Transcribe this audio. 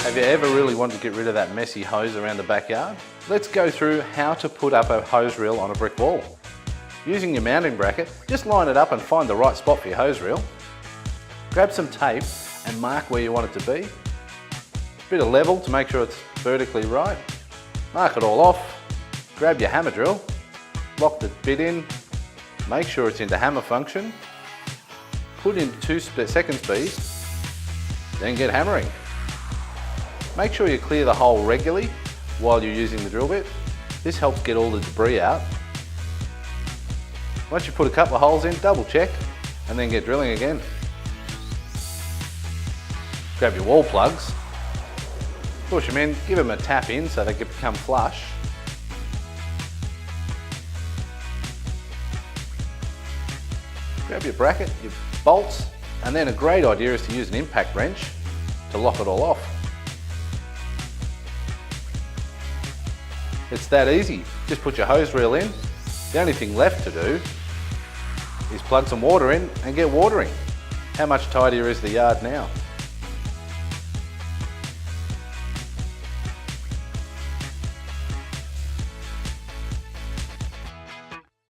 Have you ever really wanted to get rid of that messy hose around the backyard? Let's go through how to put up a hose reel on a brick wall. Using your mounting bracket, just line it up and find the right spot for your hose reel. Grab some tape and mark where you want it to be. Bit of level to make sure it's vertically right. Mark it all off. Grab your hammer drill, lock the bit in, make sure it's into hammer function, put in 2-second speed, then get hammering. Make sure you clear the hole regularly while you're using the drill bit. This helps get all the debris out. Once you put a couple of holes in, double check and then get drilling again. Grab your wall plugs, push them in, give them a tap in so they can become flush. Grab your bracket, your bolts, and then a great idea is to use an impact wrench to lock it all off. It's that easy. Just put your hose reel in. The only thing left to do is plug some water in and get watering. How much tidier is the yard now?